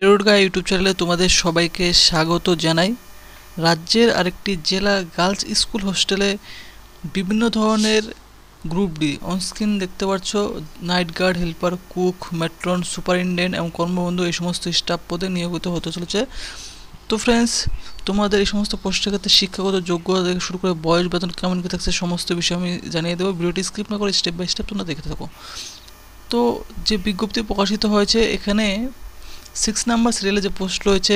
রোডগা YouTube চ্যানেলে তোমাদের সবাইকে স্বাগত জানাই। রাজ্যের আরেকটি জেলা গার্লস স্কুল হোস্টেলে বিভিন্ন ধরনের গ্রুপ ডি অনস্ক্রিন দেখতে পাচ্ছ। Night guard, helper, cook, matron, superintendent এবং কর্মবন্ধু এই সমস্ত স্টাফ পদে নিয়োজিত হতে চলেছে। তো ফ্রেন্ডস, তোমাদের এই সমস্ত পোস্টের ক্ষেত্রে শিক্ষাগত যোগ্যতা থেকে শুরু করে বয়স, বেতন কেমন কী থাকছে সমস্ত বিষয় আমি জানিয়ে দেবো। ভিডিওটি স্কিপ না করে স্টেপ বাই স্টেপ তোমরা দেখতে থাকো। তো যে বিজ্ঞপ্তি প্রকাশিত হয়েছে, এখানে 6 নাম্বার সিরিয়ালে যে পোস্ট রয়েছে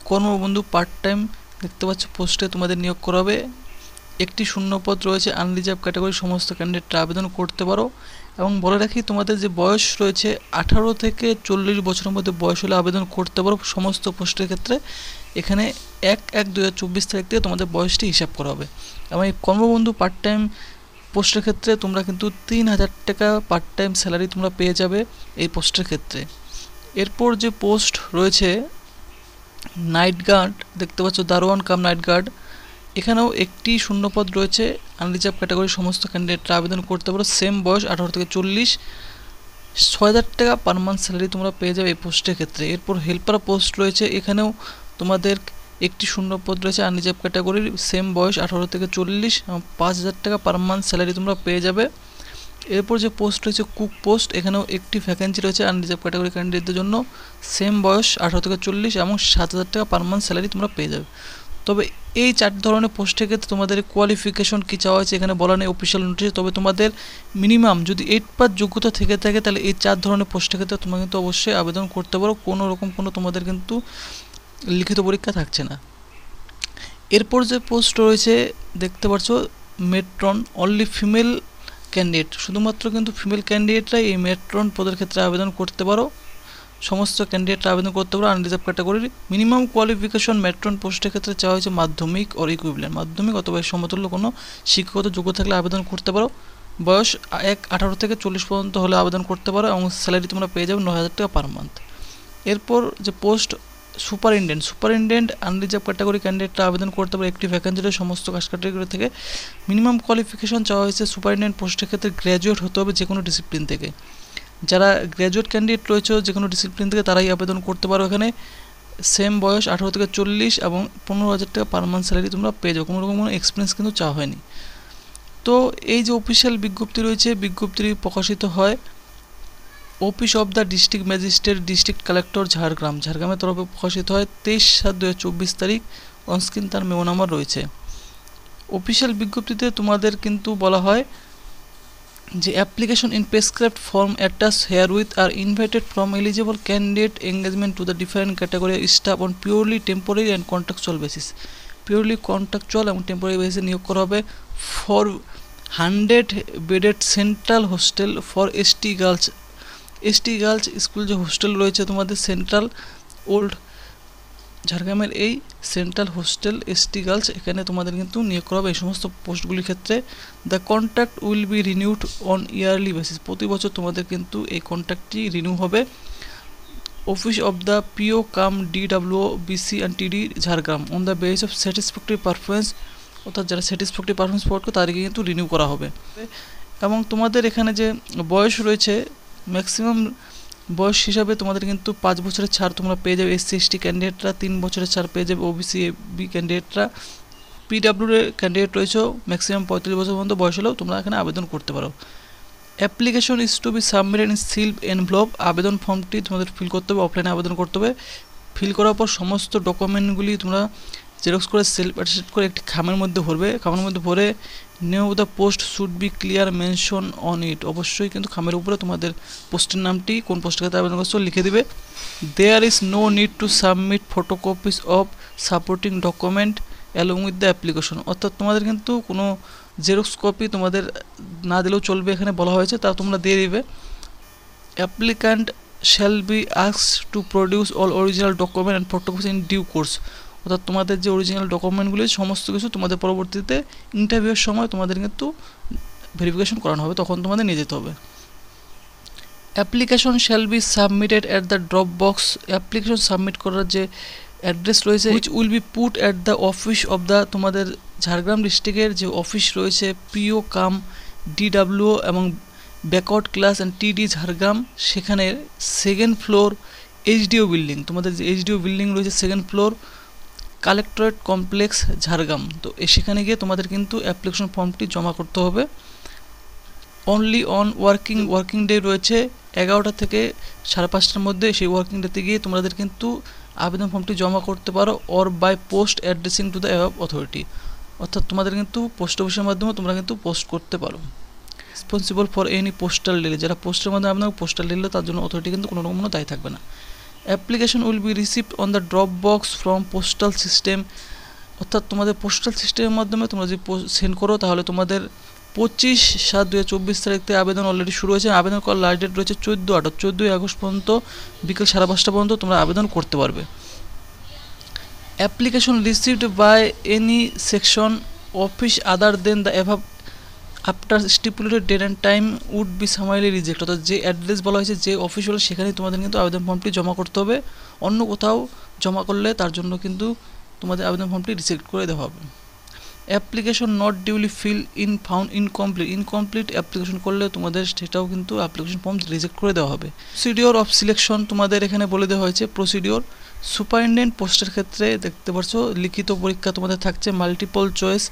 কর্মবন্ধু পার্ট টাইম দেখতে পাচ্ছ, পোস্টে তোমাদের নিয়োগ করা হবে। একটি শূন্যপদ রয়েছে, আনরিজার্ভ ক্যাটাগরি সমস্ত ক্যান্ডিডেটরা আবেদন করতে পারো। এবং বলে রাখি, তোমাদের যে বয়স রয়েছে 18 থেকে 40 বছরের মধ্যে বয়স হলে আবেদন করতে পারো সমস্ত পোস্টের ক্ষেত্রে। এখানে 1/1/2024 তারিখ থেকে তোমাদের বয়সটি হিসাব করা হবে। এবং এই কর্মবন্ধু পার্ট টাইম পোস্টের ক্ষেত্রে তোমরা কিন্তু 3000 টাকা পার্ট টাইম স্যালারি তোমরা পেয়ে যাবে এই পোস্টের ক্ষেত্রে। এরপর যে পোস্ট রয়েছে নাইট গার্ড দেখতে পাচ্ছ, দারোয়ান কাম নাইট গার্ড, এখানেও একটি শূন্যপদ রয়েছে, আনরিজার্ভ ক্যাটাগরি সমস্ত ক্যান্ডিডেটরা আবেদন করতে পারো। সেম বয়স 18 থেকে 40, 6000 টাকা পার মান্থ স্যালারি তোমরা পেয়ে যাবে এই পোস্টের ক্ষেত্রে। এরপর হেল্পার পোস্ট রয়েছে, এখানেও তোমাদের একটি শূন্যপদ রয়েছে, আনরিজার্ভ ক্যাটাগরির, সেম বয়স 18 থেকে 40 এবং 5000 টাকা পার মান্থ স্যালারি তোমরা পেয়ে যাবে। এরপর যে পোস্ট রয়েছে কুক পোস্ট, এখানেও একটি ভ্যাকেন্সি রয়েছে আনরিজার্ভ ক্যাটাগরি ক্যান্ডিডেটদের জন্য, সেম বয়স 18 থেকে 40 এবং 7000 টাকা পার মান্থ স্যালারি তোমরা পেয়ে যাবে। তবে এই 4 ধরনের পোস্টের ক্ষেত্রে তোমাদের কোয়ালিফিকেশন কী চাওয়া হয়েছে এখানে বলা নেই অফিসিয়াল নোটিশে। তবে তোমাদের মিনিমাম যদি 8 পাস যোগ্যতা থেকে থাকে তাহলে এই 4 ধরনের পোস্টের ক্ষেত্রে তোমরা কিন্তু অবশ্যই আবেদন করতে পারো। কোনো রকম কোনো তোমাদের কিন্তু লিখিত পরীক্ষা থাকছে না। এরপর যে পোস্ট রয়েছে দেখতে পাচ্ছ মেট্রন, অনলি ফিমেল ক্যান্ডিডেট, শুধুমাত্র কিন্তু ফিমেল ক্যান্ডিডেটরাই এই মেট্রন পদের ক্ষেত্রে আবেদন করতে পারো। সমস্ত ক্যান্ডিডেটরা আবেদন করতে পারো আনরিজার্ভ ক্যাটাগরির। মিনিমাম কোয়ালিফিকেশন মেট্রন পোস্টের ক্ষেত্রে চাওয়া হয়েছে মাধ্যমিক ওর ইকুইভ্যালেন্ট, মাধ্যমিক অথবা সমতুল্য কোনো শিক্ষাগত যোগ্য থাকলে আবেদন করতে পারো। বয়স 18 থেকে 40 পর্যন্ত হলে আবেদন করতে পারো এবং স্যালারি তোমরা পেয়ে যাবে 9000 টাকা পার মান্থ। এরপর যে পোস্ট সুপারিনটেন্ডেন্ট আনরিজার্ভ ক্যাটাগরি ক্যান্ডিডেটরা আবেদন করতে পারে। একটি ভ্যাকেন্সিতে সমস্ত কাজ ক্যাটাগরি থেকে মিনিমাম কোয়ালিফিকেশন চাওয়া হয়েছে সুপারিনটেন্ডেন্ট পোস্টের ক্ষেত্রে গ্র্যাজুয়েট হতে হবে যে কোনো ডিসিপ্লিন থেকে। যারা গ্র্যাজুয়েট ক্যান্ডিডেট রয়েছে যে কোনো ডিসিপ্লিন থেকে তারাই আবেদন করতে পারো। এখানে সেম বয়স 18 থেকে 40 এবং 15000 টাকা পার মান্থ স্যালারি তোমরা পেয়ে যাও, কোনো রকম কোনো এক্সপিরিয়েন্স কিন্তু চাওয়া হয়নি। তো এই যে অফিসিয়াল বিজ্ঞপ্তি রয়েছে, বিজ্ঞপ্তি প্রকাশিত হয় office of the district magistrate, district collector, ঝাড়গ্রামের তরফে প্রকাশিত হয় 23/7/2024 তারিখ। অনস্ক্রিন তার মেমো নাম্বার রয়েছে। অফিসিয়াল বিজ্ঞপ্তিতে তোমাদের কিন্তু বলা হয় যে application in prescribed form attach herewith are invited from eligible candidate engagement to the different category staff on purely temporary and contractual basis. Purely contractual এবং টেম্পোরারি বেসিসে নিয়োগ করা হবে for 100 bedded central hostel for ST girls school যে hostel রয়েছে তোমাদের central old ঝাড়গ্রামের এই সেন্ট্রাল হোস্টেল এসটি গার্লস, এখানে তোমাদের কিন্তু নিয়োগ করা হবে এই সমস্ত পোস্টগুলির ক্ষেত্রে। The contract will be renewed on yearly basis, প্রতি বছর তোমাদের কিন্তু এই কন্ট্রাক্টটি রিনিউ হবে। Office of the PO cum DWO BC and TD Jhargram on the base of satisfactory performance, অর্থাৎ যারা স্যাটিসফ্যাক্টরি পারফরমেন্স পাওয়ার তাদেরকে কিন্তু রিনিউ করা হবে। এবং তোমাদের এখানে যে বয়স রয়েছে ম্যাক্সিমাম বয়স হিসাবে তোমাদের কিন্তু 5 বছরের ছাড় তোমরা পেয়ে যাবে SC ST ক্যান্ডিডেটরা, 3 বছরের ছাড় পেয়ে যাবে OBC AB ক্যান্ডিডেটরা। PWR ক্যান্ডিডেট রয়েছে ম্যাক্সিমাম 35 বছর পর্যন্ত বয়স হলেও তোমরা এখানে আবেদন করতে পারো। Application is to be submitted in sealed envelope, আবেদন ফর্মটি তোমাদের ফিল করতে হবে, অফলাইনে আবেদন করতে হবে। ফিল করার পর সমস্ত ডকুমেন্টগুলি তোমরা জেরক্স করে সেলফ অ্যাটেস্টেড করে একটি খামের মধ্যে ভরবে। খামের মধ্যে ভরে name of the post should be clear mention on it, অবশ্যই কিন্তু খামের উপরে তোমাদের পোস্টের নামটি কোন পোস্টের ক্ষেত্রে আবেদন করছো লিখে দিবে। There is no need to submit photocopies of supporting document along with the application, অর্থাৎ তোমাদের কিন্তু কোনো জেরক্স কপি তোমাদের না দিলেও চলবে, এখানে বলা হয়েছে তা তোমরা দিয়ে দিবে। Applicant shall be asked to produce all original document and photocopies in due course, অর্থাৎ তোমাদের যে অরিজিনাল ডকুমেন্টগুলি সমস্ত কিছু তোমাদের পরবর্তীতে ইন্টারভিউয়ের সময় তোমাদের কিন্তু ভেরিফিকেশন করানো হবে, তখন তোমাদের নিয়ে যেতে হবে। Application shall be submitted at the drop box, application submit করার যে অ্যাড্রেস রয়েছে which will be put at the office of the, তোমাদের ঝাড়গ্রাম ডিস্ট্রিক্টের যে অফিস রয়েছে পিও কাম DWO এবং backward class and TD Jhargram, সেখানে 2nd ফ্লোর এইচডিও বিল্ডিং, তোমাদের যে এইচডিও বিল্ডিং রয়েছে 2nd floor, collectorate complex, Jhargram. তো সেখানে গিয়ে তোমাদের কিন্তু অ্যাপ্লিকেশন ফর্মটি জমা করতে হবে। অনলি অন ওয়ার্কিং ডে রয়েছে 11টা থেকে 5:30টার মধ্যে। সেই ওয়ার্কিং ডেতে গিয়ে তোমাদের কিন্তু আবেদন ফর্মটি জমা করতে পারো, or by post addressing to the ab authority, অর্থাৎ তোমাদের কিন্তু পোস্ট অফিসের মাধ্যমে তোমরা কিন্তু পোস্ট করতে পারো। Responsible for any postal delay, যারা পোস্টের মাধ্যমে আবেদন পোস্টাল ডিলে, তার জন্য অথরিটি কিন্তু কোনো রকম দায়ী থাকবে না। Application will be received on the drop box from postal system, অর্থাৎ তোমাদের পোস্টাল সিস্টেমের মাধ্যমে তোমরা যদি সেন্ড করো তাহলে তোমাদের 25/7/2024 তারিখ থেকে আবেদন অলরেডি শুরু হয়েছে। আবেদন করার লাস্ট ডেট রয়েছে 14 আগস্ট পর্যন্ত, বিকেল 5:30 পর্যন্ত তোমরা আবেদন করতে পারবে। Application received by any section office other than the above after stipulated date and time would be summarily reject, অর্থাৎ যে অ্যাড্রেস বলা হয়েছে, যে অফিস হলো, সেখানেই তোমাদের কিন্তু আবেদন ফর্মটি জমা করতে হবে। অন্য কোথাও জমা করলে তার জন্য কিন্তু তোমাদের আবেদন ফর্মটি রিজেক্ট করে দেওয়া হবে। Application not duly fill in found incomplete application করলে তোমাদের সেটাও কিন্তু অ্যাপ্লিকেশন ফর্ম রিজেক্ট করে দেওয়া হবে। প্রসিডিওর অফ সিলেকশন তোমাদের এখানে বলে দেওয়া হয়েছে। প্রসিডিওর সুপারিনটেন্ডেন্ট পোস্টের ক্ষেত্রে দেখতে পাচ্ছ লিখিত পরীক্ষা তোমাদের থাকছে, মাল্টিপল চয়েস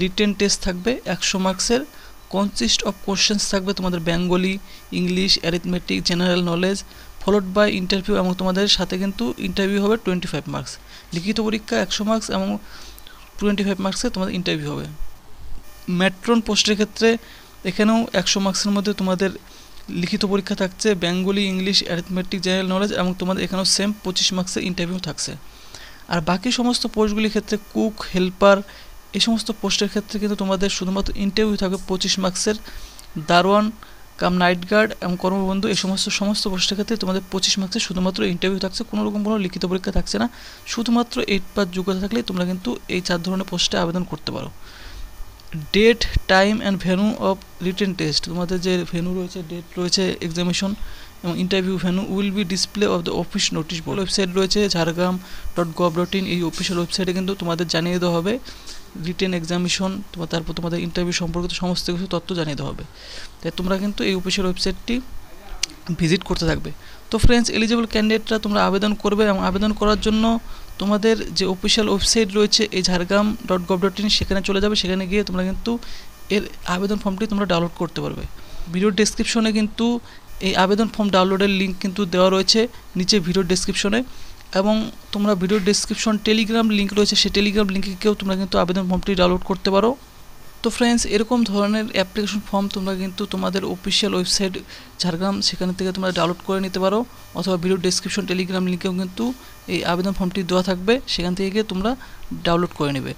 রিটেন টেস্ট থাকবে 100 মার্কসের, কনসিস্ট অফ কোশ্চেন্স থাকবে তোমাদের Bengali, English, arithmetic, general knowledge, followed by interview, এবং তোমাদের সাথে কিন্তু ইন্টারভিউ হবে 25 মার্কস। লিখিত পরীক্ষা 100 মার্কস এবং 25 মার্কসে তোমাদের ইন্টারভিউ হবে। ম্যাট্রন পোস্টের ক্ষেত্রে এখানেও 100 মার্কসের মধ্যে তোমাদের লিখিত পরীক্ষা থাকছে, Bengali, English, arithmetic, general knowledge, এবং তোমাদের এখানেও সেম 25 মার্কসের ইন্টারভিউ থাকছে। আর বাকি সমস্ত পোস্টগুলির ক্ষেত্রে কুক, হেল্পার, এই সমস্ত পোস্টের ক্ষেত্রে কিন্তু তোমাদের শুধুমাত্র ইন্টারভিউ থাকবে 25 মার্কসের। দারোয়ান কাম নাইট গার্ড এবং কর্মবন্ধু, এই সমস্ত পোস্টের ক্ষেত্রে তোমাদের 25 মার্কসের শুধুমাত্র ইন্টারভিউ থাকছে, কোনো রকম কোনো লিখিত পরীক্ষা থাকছে না। শুধুমাত্র 8 পাস যোগ্যতা থাকলেই তোমরা কিন্তু এই 4 ধরনের পোস্টে আবেদন করতে পারো। Date, time and venue of written test, তোমাদের যে ভেন্যু রয়েছে, ডেট রয়েছে এক্সামিনেশন এবং interview venue will be display of the office notice board. Website রয়েছে ঝাড়গ্রাম.gov.in, এই অফিসিয়াল ওয়েবসাইটে কিন্তু তোমাদের জানিয়ে দেওয়া হবে রিটেন এক্সামিনেশন, তারপর তোমাদের ইন্টারভিউ সম্পর্কিত সমস্ত কিছু তথ্য জানিয়ে দেওয়া হবে। তাই তোমরা কিন্তু এই অফিসিয়াল ওয়েবসাইটটি ভিজিট করতে থাকবে। তো ফ্রেন্ডস, এলিজিবল ক্যান্ডিডেটরা তোমরা আবেদন করবে, এবং আবেদন করার জন্য তোমাদের যে অফিসিয়াল ওয়েবসাইট রয়েছে এই ঝাড়গ্রাম.gov.in, সেখানে চলে যাবে। সেখানে গিয়ে তোমরা কিন্তু এর আবেদন ফর্মটি তোমরা ডাউনলোড করতে পারবে। ভিডিও ডেসক্রিপশনে কিন্তু এই আবেদন ফর্ম ডাউনলোডের লিঙ্ক কিন্তু দেওয়া রয়েছে নিচে ভিডিও ডেসক্রিপশনে, এবং তোমরা ভিডিও ডেসক্রিপশন টেলিগ্রাম লিঙ্ক রয়েছে, সেই টেলিগ্রাম লিঙ্কে গিয়েও তোমরা কিন্তু আবেদন ফর্মটি ডাউনলোড করতে পারো। তো ফ্রেন্ডস, এরকম ধরনের অ্যাপ্লিকেশন ফর্ম তোমরা কিন্তু তোমাদের অফিসিয়াল ওয়েবসাইট ঝাড়গ্রাম, সেখান থেকে তোমরা ডাউনলোড করে নিতে পারো, অথবা ভিডিও ডেসক্রিপশন টেলিগ্রাম লিঙ্কেও কিন্তু এই আবেদন ফর্মটি দেওয়া থাকবে, সেখান থেকে গিয়ে তোমরা ডাউনলোড করে নেবে।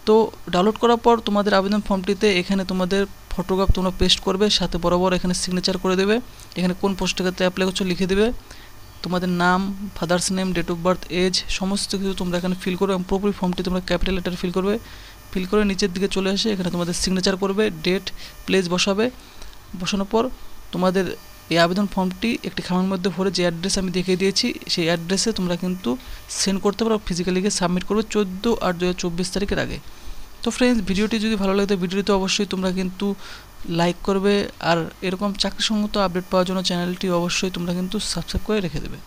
তো ডাউনলোড করার পর তোমাদের আবেদন ফর্মটিতে এখানে তোমাদের ফটোগ্রাফ তোমরা পেস্ট করবে, সাথে বরাবর এখানে সিগনেচার করে দেবে। এখানে কোন পোস্টের ক্ষেত্রে অ্যাপ্লাই করছো লিখে দেবে, তোমাদের নাম, father's name, date of birth, age, সমস্ত কিছু তোমরা এখানে ফিল করবে, এবং পুরোপুরি ফর্মটি তোমরা ক্যাপিটাল লেটার ফিল করবে। ফিল করে নিচের দিকে চলে আসে এখানে তোমাদের সিগনেচার করবে, ডেট, প্লেস বসাবে। বসানোর পর তোমাদের এই আবেদন ফর্মটি একটি খামের মধ্যে ভরে যে অ্যাড্রেস আমি দেখিয়ে দিয়েছি, সেই অ্যাড্রেসে তোমরা কিন্তু সেন্ড করতে পারো, ফিজিক্যালি গিয়ে সাবমিট করবে 14/8/2024 তারিখের আগে। তো ফ্রেন্ডস, ভিডিওটি যদি ভালো লাগে ভিডিওতে অবশ্যই তোমরা কিন্তু লাইক করবে, আর এরকম চাকরিসংক্রান্ত আপডেট পাওয়ার জন্য চ্যানেলটি অবশ্যই তোমরা কিন্তু সাবস্ক্রাইব করে রেখে দেবে।